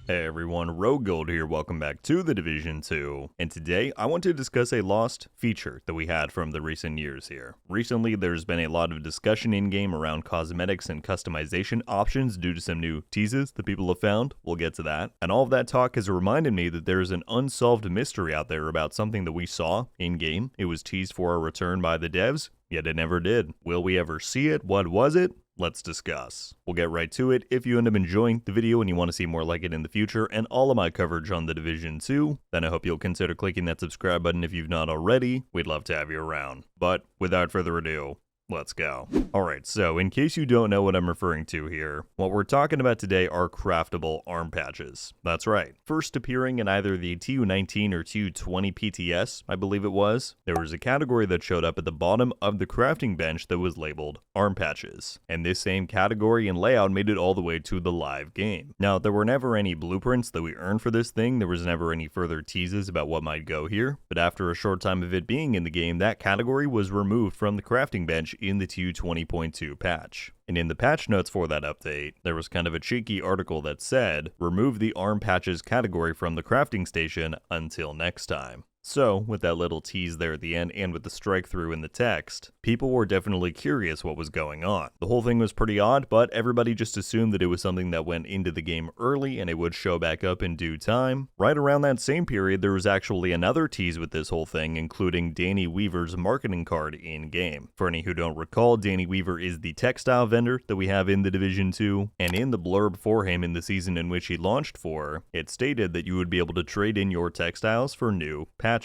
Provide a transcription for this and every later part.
Hey everyone, RogueGold here, welcome back to The Division 2, and today I want to discuss a lost feature that we had from the recent years here. Recently there's been a lot of discussion in-game around cosmetics and customization options due to some new teases that people have found, we'll get to that, and all of that talk has reminded me that there's an unsolved mystery out there about something that we saw in-game. It was teased for a return by the devs, yet it never did. Will we ever see it? What was it? Let's discuss. We'll get right to it. If you end up enjoying the video and you want to see more like it in the future and all of my coverage on The Division 2, then I hope you'll consider clicking that subscribe button if you've not already. We'd love to have you around. But without further ado, let's go. Alright, so in case you don't know what I'm referring to here, what we're talking about today are craftable arm patches. That's right. First appearing in either the TU19 or TU20 PTS, I believe it was, there was a category that showed up at the bottom of the crafting bench that was labeled arm patches. And this same category and layout made it all the way to the live game. Now, there were never any blueprints that we earned for this thing, there was never any further teases about what might go here, but after a short time of it being in the game, that category was removed from the crafting bench in the TU 20.2 patch. And in the patch notes for that update, there was kind of a cheeky article that said, remove the arm patches category from the crafting station until next time. So, with that little tease there at the end and with the strike through in the text, people were definitely curious what was going on. The whole thing was pretty odd, but everybody just assumed that it was something that went into the game early and it would show back up in due time. Right around that same period, there was actually another tease with this whole thing, including Danny Weaver's marketing card in-game. For any who don't recall, Danny Weaver is the textile vendor that we have in The Division 2, and in the blurb for him in the season in which he launched for, it stated that you would be able to trade in your textiles for new patches.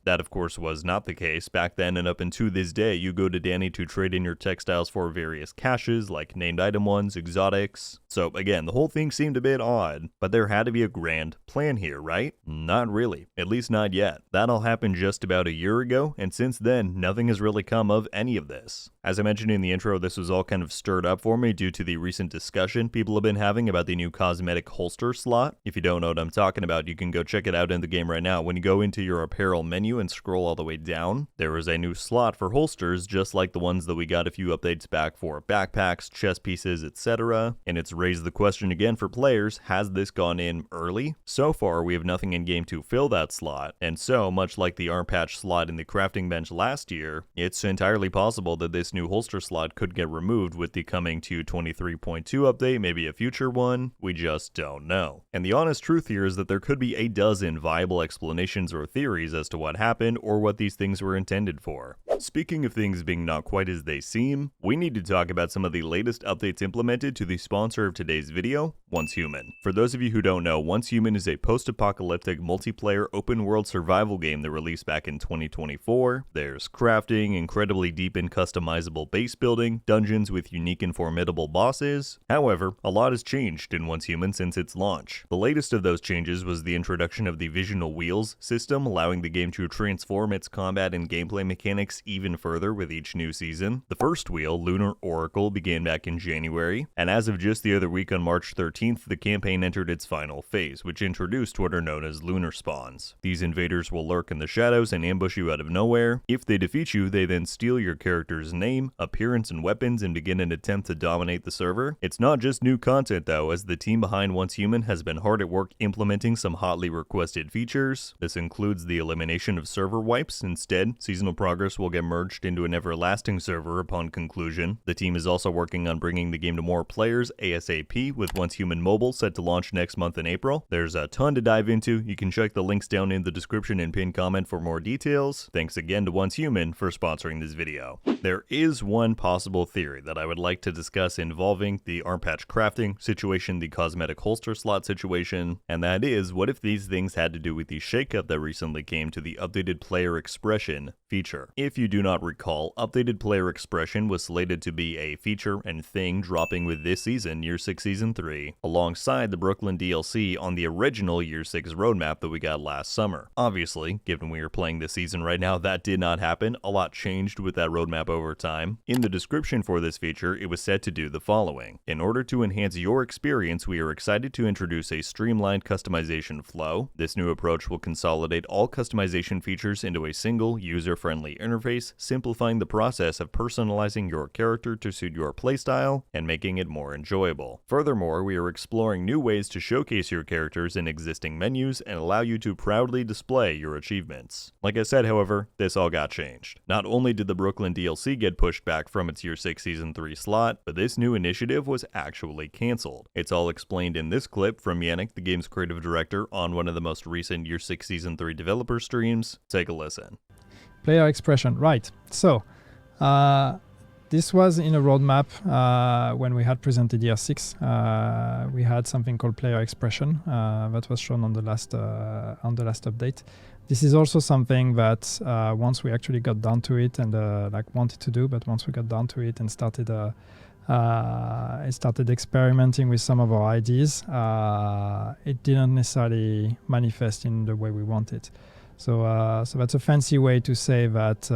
That of course was not the case back then, and up until this day you go to Danny to trade in your textiles for various caches like named item ones, exotics. So again, the whole thing seemed a bit odd, but there had to be a grand plan here, right? Not really, at least not yet. That all happened just about a year ago, and since then nothing has really come of any of this. As I mentioned in the intro, this was all kind of stirred up for me due to the recent discussion people have been having about the new cosmetic holster slot. If you don't know what I'm talking about, you can go check it out in the game right now. When you go into your apparel menu and scroll all the way down, there is a new slot for holsters just like the ones that we got a few updates back for backpacks, chest pieces, etc. And it's raised the question again for players, has this gone in early? So far we have nothing in game to fill that slot, and so much like the arm patch slot in the crafting bench last year, it's entirely possible that this new holster slot could get removed with the coming to 23.2 update, maybe a future one, we just don't know. And the honest truth here is that there could be a dozen viable explanations or theories as to what happened or what these things were intended for. Speaking of things being not quite as they seem, we need to talk about some of the latest updates implemented to the sponsor of today's video, Once Human. For those of you who don't know, Once Human is a post-apocalyptic multiplayer open-world survival game that released back in 2024. There's crafting, incredibly deep and customizable base building, dungeons with unique and formidable bosses. However, a lot has changed in Once Human since its launch. The latest of those changes was the introduction of the Visional Wheels system, allowing the game to transform its combat and gameplay mechanics even further with each new season. The first wheel, Lunar Oracle, began back in January, and as of just the other week on March 13th, the campaign entered its final phase, which introduced what are known as lunar spawns. These invaders will lurk in the shadows and ambush you out of nowhere. If they defeat you, they then steal your character's name, appearance, and weapons and begin an attempt to dominate the server. It's not just new content though, as the team behind Once Human has been hard at work implementing some hotly requested features. This includes the elimination of server wipes. Instead, seasonal progress will get merged into an everlasting server upon conclusion. The team is also working on bringing the game to more players ASAP, with Once Human Mobile set to launch next month in April. There's a ton to dive into. You can check the links down in the description and pinned comment for more details. Thanks again to Once Human for sponsoring this video. There is one possible theory that I would like to discuss involving the arm patch crafting situation, the cosmetic holster slot situation, and that is, what if these things had to do with the shakeup that recently came to the updated player expression feature. If you do not recall, updated player expression was slated to be a feature and thing dropping with this season, Year 6 Season 3, alongside the Brooklyn DLC on the original Year 6 roadmap that we got last summer. Obviously, given we are playing this season right now, that did not happen. A lot changed with that roadmap over time. In the description for this feature, it was said to do the following. In order to enhance your experience, we are excited to introduce a streamlined customization flow. This new approach will consolidate all customization features into a single user-friendly interface, simplifying the process of personalizing your character to suit your playstyle and making it more enjoyable. Furthermore, we are exploring new ways to showcase your characters in existing menus and allow you to proudly display your achievements. Like I said, however, this all got changed. Not only did the Brooklyn DLC get pushed back from its Year 6 Season 3 slot, but this new initiative was actually cancelled. It's all explained in this clip from Yannick, the game's creative director, on one of the most recent Year 6 Season 3 developer streams. Take a listen. Player expression, right. So, this was in a roadmap when we had presented Year 6. We had something called player expression that was shown on the last update. This is also something that once we actually got down to it and wanted to do, but once we got down to it and started experimenting with some of our ideas, it didn't necessarily manifest in the way we wanted. So that's a fancy way to say that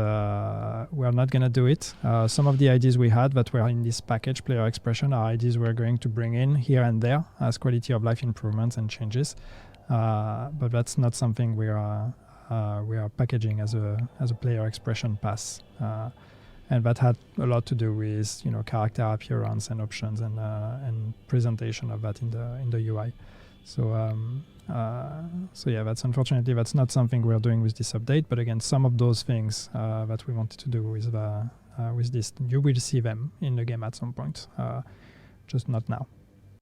we're not going to do it. Some of the ideas we had that were in this package, player expression, are ideas we're going to bring in here and there as quality of life improvements and changes. But that's not something we are packaging as a player expression pass. And that had a lot to do with character appearance and options and presentation of that in the UI. So yeah, that's unfortunately not something we're doing with this update. But again, some of those things that we wanted to do with this, you will see them in the game at some point, just not now.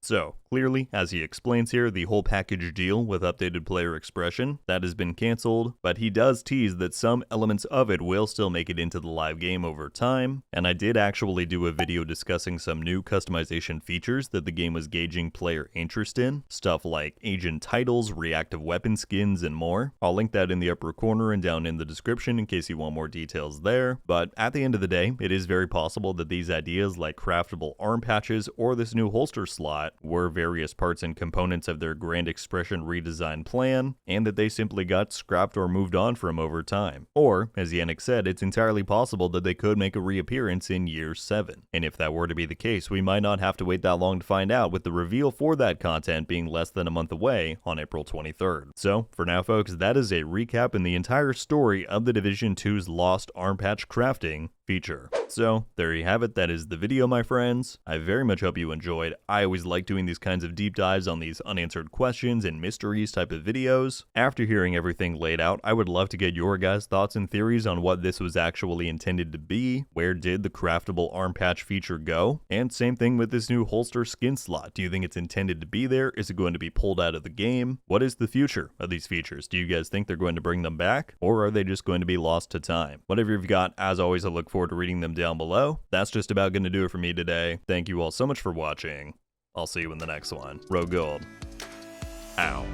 So, clearly, as he explains here, the whole package deal with updated player expression, that has been cancelled, but he does tease that some elements of it will still make it into the live game over time, and I did actually do a video discussing some new customization features that the game was gauging player interest in, stuff like agent titles, reactive weapon skins, and more. I'll link that in the upper corner and down in the description in case you want more details there, but at the end of the day, it is very possible that these ideas like craftable arm patches or this new holster slot were various parts and components of their grand expression redesign plan, and that they simply got scrapped or moved on from over time. Or, as Yannick said, it's entirely possible that they could make a reappearance in Year 7. And if that were to be the case, we might not have to wait that long to find out, with the reveal for that content being less than a month away on April 23rd. So, for now folks, that is a recap in the entire story of the Division 2's Lost Arm Patch crafting feature. So, there you have it. That is the video, my friends. I very much hope you enjoyed. I always like doing these kinds of deep dives on these unanswered questions and mysteries type of videos. After hearing everything laid out, I would love to get your guys' thoughts and theories on what this was actually intended to be. Where did the craftable arm patch feature go? And same thing with this new holster skin slot. Do you think it's intended to be there? Is it going to be pulled out of the game? What is the future of these features? Do you guys think they're going to bring them back? Or are they just going to be lost to time? Whatever you've got, as always, I look forward to reading them down below. That's just about going to do it for me today. Thank you all so much for watching. I'll see you in the next one. RogueGold. Ow.